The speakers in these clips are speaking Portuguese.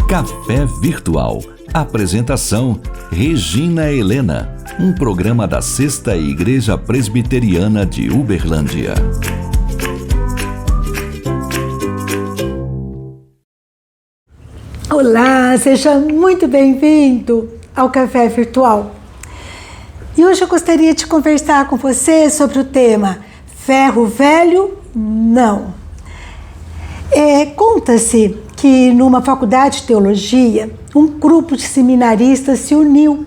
Café Virtual. Apresentação: Regina Helena. Um programa da Sexta Igreja Presbiteriana de Uberlândia. Olá, seja muito bem-vindo ao Café Virtual. E hoje eu gostaria de conversar com você sobre o tema Ferro Velho, não. Conta-se que numa faculdade de teologia, um grupo de seminaristas se uniu.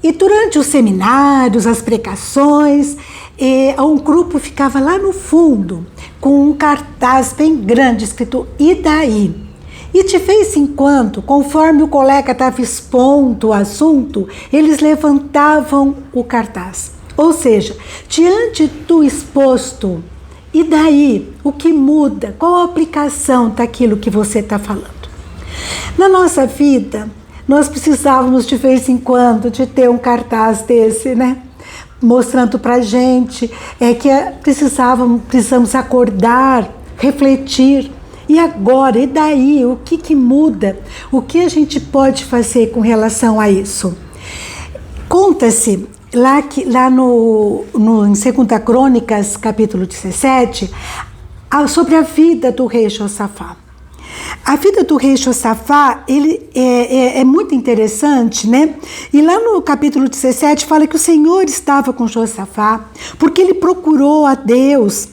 E durante os seminários, as pregações, um grupo ficava lá no fundo, com um cartaz bem grande escrito "E daí?". E de vez em quando, conforme o colega estava expondo o assunto, eles levantavam o cartaz. Ou seja, diante do exposto, e daí? O que muda? Qual a aplicação daquilo que você está falando? Na nossa vida, nós precisávamos de vez em quando de ter um cartaz desse, né? Mostrando para a gente que precisamos acordar, refletir. E agora? E daí? O que muda? O que a gente pode fazer com relação a isso? Conta-se lá em 2 Crônicas, capítulo 17, sobre a vida do rei Josafá. A vida do rei Josafá, ele é muito interessante, né? E lá no capítulo 17 fala que o Senhor estava com Josafá, porque ele procurou a Deus.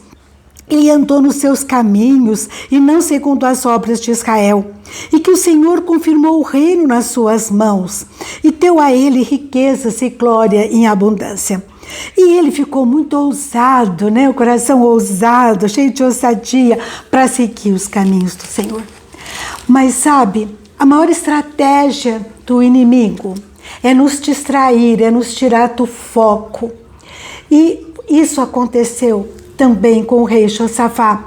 Ele andou nos seus caminhos e não segundo as obras de Israel. E que o Senhor confirmou o reino nas suas mãos e deu a ele riquezas e glória em abundância. E ele ficou muito ousado, né? O coração ousado, cheio de ousadia para seguir os caminhos do Senhor. Mas sabe, a maior estratégia do inimigo é nos distrair, é nos tirar do foco. E isso aconteceu também com o rei Josafá.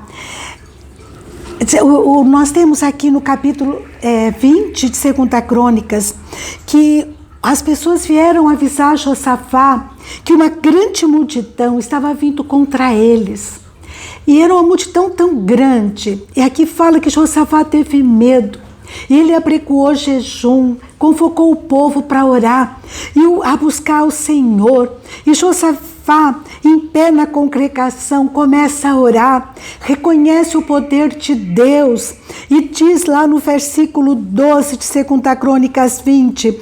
Nós temos aqui no capítulo 20 de 2 Crônicas que as pessoas vieram avisar Josafá que uma grande multidão estava vindo contra eles. E era uma multidão tão grande. E aqui fala que Josafá teve medo. E ele apregoou jejum, convocou o povo para orar e a buscar o Senhor. E Josafá, em pé na congregação, começa a orar, reconhece o poder de Deus e diz lá no versículo 12 de 2 Crônicas 20: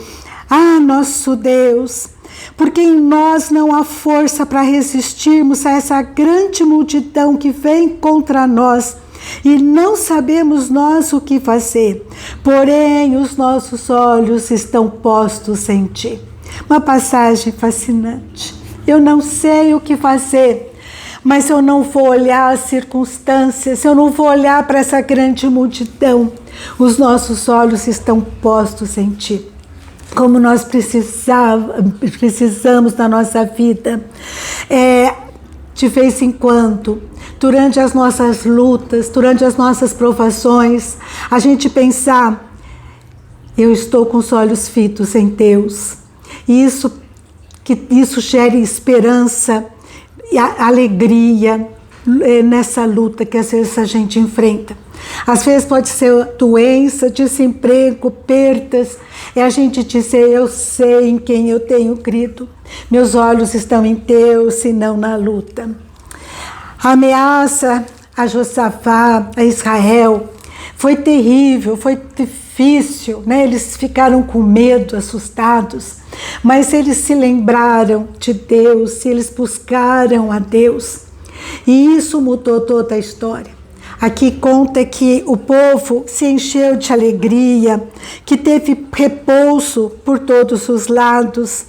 "Ah, nosso Deus, porque em nós não há força para resistirmos a essa grande multidão que vem contra nós, e não sabemos nós o que fazer, porém os nossos olhos estão postos em ti." Uma passagem fascinante. Eu não sei o que fazer, mas eu não vou olhar as circunstâncias, eu não vou olhar para essa grande multidão. Os nossos olhos estão postos em ti. Como nós precisamos na nossa vida, de vez em quando, durante as nossas lutas, durante as nossas provações, a gente pensar: eu estou com os olhos fitos em Deus. E que isso gere esperança e alegria nessa luta que às vezes a gente enfrenta. Às vezes pode ser doença, desemprego, perdas. É a gente dizer: eu sei em quem eu tenho crido. Meus olhos estão em Deus e não na luta. A ameaça a Josafá, a Israel, foi terrível, foi difícil, né? Eles ficaram com medo, assustados, mas eles se lembraram de Deus, eles buscaram a Deus, e isso mudou toda a história. Aqui conta que o povo se encheu de alegria, que teve repouso por todos os lados,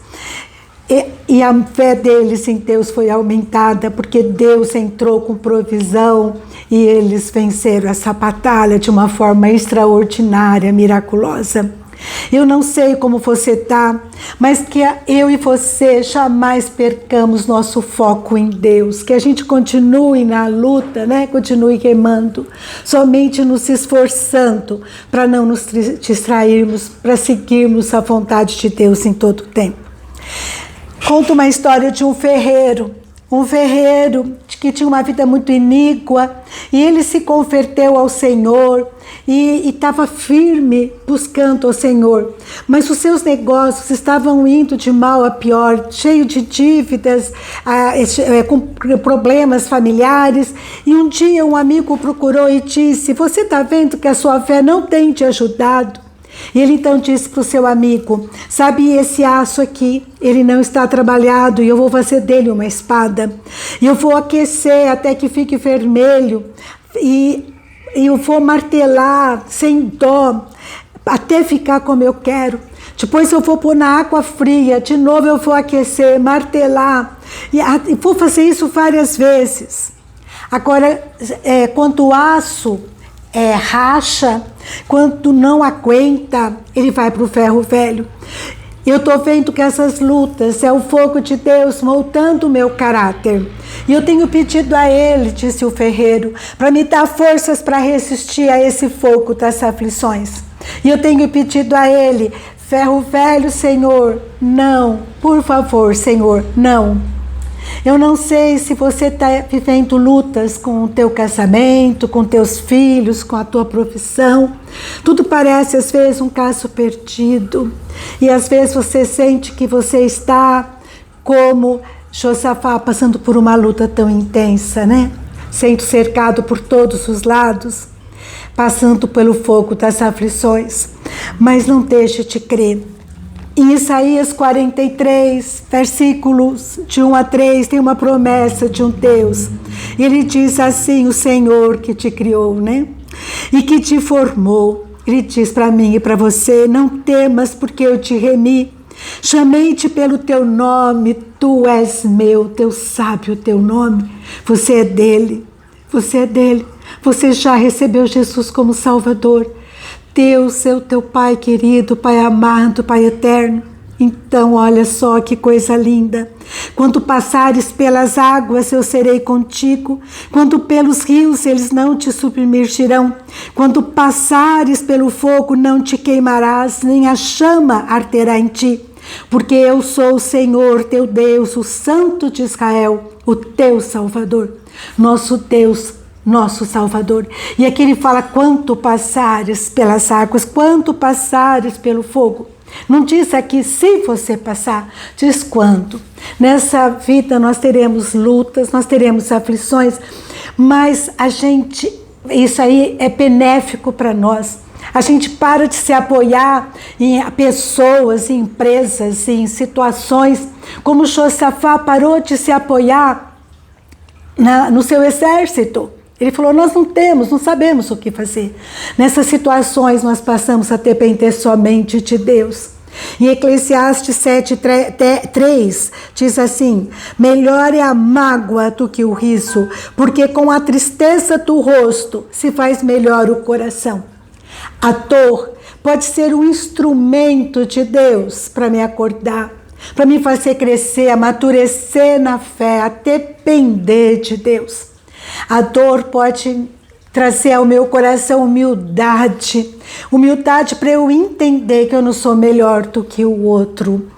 e a fé deles em Deus foi aumentada, porque Deus entrou com provisão e eles venceram essa batalha de uma forma extraordinária, miraculosa. Eu não sei como você está, mas que eu e você jamais percamos nosso foco em Deus, que a gente continue na luta, né? Continue remando, somente nos esforçando para não nos distrairmos, para seguirmos a vontade de Deus em todo o tempo. Conta uma história de um ferreiro um ferreiro que tinha uma vida muito iníqua, e ele se converteu ao Senhor e estava firme buscando ao Senhor, mas os seus negócios estavam indo de mal a pior, cheio de dívidas, com problemas familiares. E um dia um amigo o procurou e disse: você está vendo que a sua fé não tem te ajudado? E ele então disse para o seu amigo: sabe, esse aço aqui, ele não está trabalhado, e eu vou fazer dele uma espada, e eu vou aquecer até que fique vermelho, e eu vou martelar sem dó até ficar como eu quero. Depois eu vou pôr na água fria, de novo eu vou aquecer, martelar, e vou fazer isso várias vezes. Agora, quando o aço racha, quando não aguenta, ele vai para o ferro velho. Eu estou vendo que essas lutas é o fogo de Deus moldando o meu caráter. E eu tenho pedido a Ele, disse o ferreiro, para me dar forças para resistir a esse fogo das aflições. E eu tenho pedido a Ele: ferro velho, Senhor, não, por favor, Senhor, não. Eu não sei se você está vivendo lutas com o teu casamento, com teus filhos, com a tua profissão. Tudo parece às vezes um caso perdido. E às vezes você sente que você está como Josafá, passando por uma luta tão intensa, né? Sendo cercado por todos os lados, passando pelo fogo das aflições. Mas não deixe de crer. Em Isaías 43, versículos de 1 a 3, tem uma promessa de um Deus. Ele diz assim: o Senhor que te criou, né? E que te formou. Ele diz para mim e para você: não temas, porque eu te remi. Chamei-te pelo teu nome, tu és meu. Deus sabe o teu nome. Você é dele. Você é dele. Você já recebeu Jesus como Salvador. Deus é o teu Pai querido, Pai amado, Pai eterno. Então, olha só que coisa linda. Quando passares pelas águas, eu serei contigo. Quando pelos rios, eles não te submergirão. Quando passares pelo fogo, não te queimarás, nem a chama arderá em ti. Porque eu sou o Senhor, teu Deus, o Santo de Israel, o teu Salvador. Nosso Deus, nosso Salvador. E aqui ele fala: quanto passares pelas águas, quanto passares pelo fogo. Não diz aqui se você passar, diz quanto. Nessa vida nós teremos lutas, nós teremos aflições, mas isso aí é benéfico para nós. A gente para de se apoiar em pessoas, em empresas, em situações, como Josafá parou de se apoiar no seu exército. Ele falou: nós não sabemos o que fazer. Nessas situações nós passamos a depender somente de Deus. Em Eclesiastes 7:3 diz assim: melhor é a mágoa do que o riso, porque com a tristeza do rosto se faz melhor o coração. A dor pode ser um instrumento de Deus para me acordar, para me fazer crescer, amadurecer na fé, a depender de Deus. A dor pode trazer ao meu coração humildade para eu entender que eu não sou melhor do que o outro.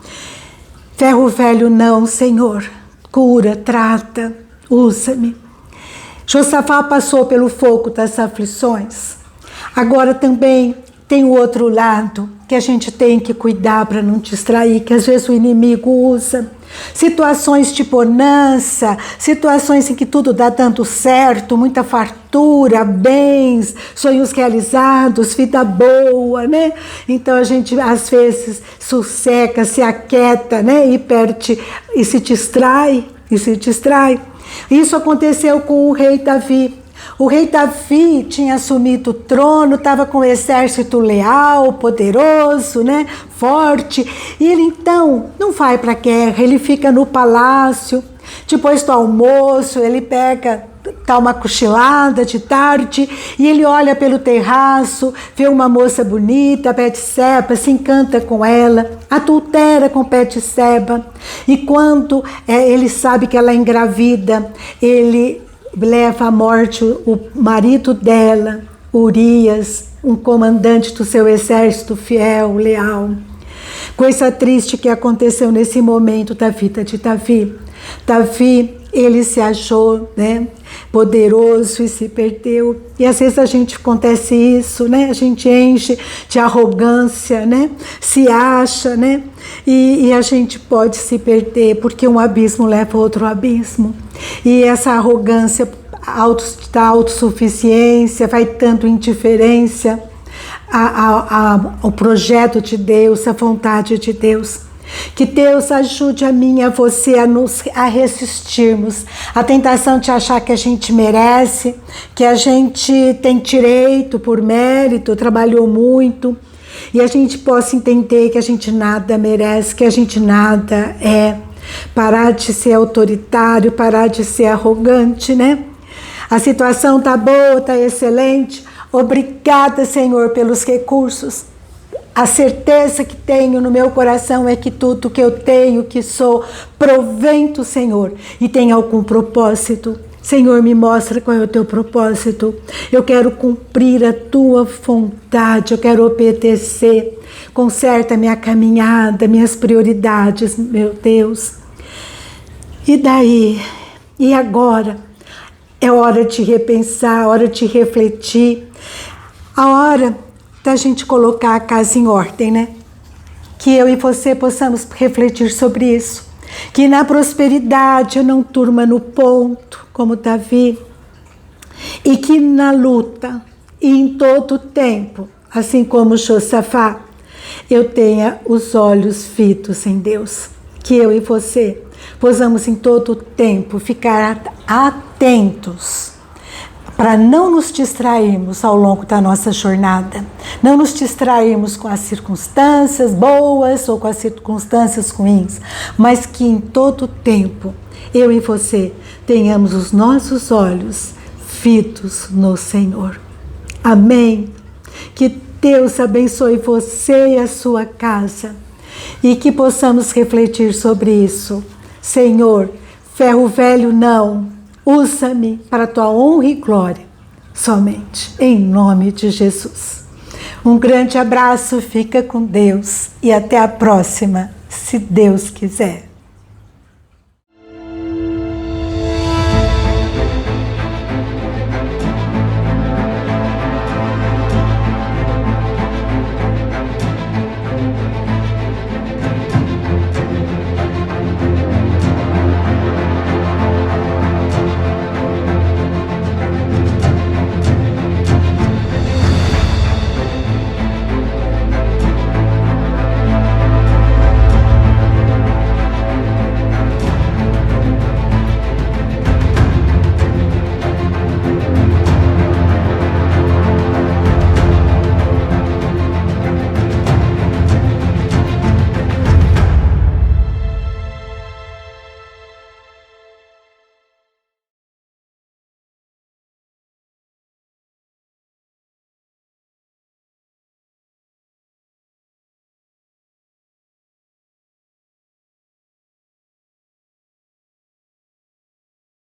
Ferro velho não, Senhor, cura, trata, usa-me. Josafá passou pelo fogo das aflições. Agora também tem o outro lado que a gente tem que cuidar para não distrair, que às vezes o inimigo usa. Situações de bonança, situações em que tudo dá tanto certo, muita fartura, bens, sonhos realizados, vida boa, né? Então a gente às vezes sossega, se aquieta, né? E perde, e se distrai. Isso aconteceu com o rei Davi. O rei Davi tinha assumido o trono, estava com um exército leal, poderoso, né, forte. E ele então não vai para a guerra, ele fica no palácio. Depois do almoço, ele dá uma cochilada de tarde e ele olha pelo terraço, vê uma moça bonita, Betseba, se encanta com ela, adultera com Betseba. E quando ele sabe que ela é engravida, ele leva à morte o marido dela, Urias, um comandante do seu exército fiel, leal. Coisa triste que aconteceu nesse momento da vida de Davi. Davi, ele se achou, né, poderoso e se perdeu. E às vezes a gente acontece isso, né? A gente enche de arrogância, né? Se acha, né? E a gente pode se perder, porque um abismo leva a outro abismo. E essa arrogância da autossuficiência vai tanto indiferença ao projeto de Deus, à vontade de Deus. Que Deus ajude a mim e a você a resistirmos à tentação de achar que a gente merece, que a gente tem direito por mérito, trabalhou muito, e a gente possa entender que a gente nada merece, que a gente nada é. Parar de ser autoritário, parar de ser arrogante, né? A situação tá boa, tá excelente. Obrigada, Senhor, pelos recursos. A certeza que tenho no meu coração é que tudo que eu tenho, que sou, provém do Senhor e tem algum propósito. Senhor, me mostra qual é o teu propósito. Eu quero cumprir a tua vontade, eu quero obedecer. Conserta minha caminhada, minhas prioridades, meu Deus. E daí? E agora? É hora de repensar, hora de refletir. A hora da gente colocar a casa em ordem, né? Que eu e você possamos refletir sobre isso. Que na prosperidade eu não durma no ponto, como Davi. E que na luta e em todo tempo, assim como Josafá, eu tenha os olhos fitos em Deus. Que eu e você possamos em todo tempo ficar atentos para não nos distrairmos ao longo da nossa jornada, não nos distrairmos com as circunstâncias boas ou com as circunstâncias ruins, mas que em todo tempo eu e você tenhamos os nossos olhos fitos no Senhor. Amém? Que Deus abençoe você e a sua casa e que possamos refletir sobre isso. Senhor, ferro velho não. Usa-me para a tua honra e glória, somente em nome de Jesus. Um grande abraço, fica com Deus e até a próxima, se Deus quiser.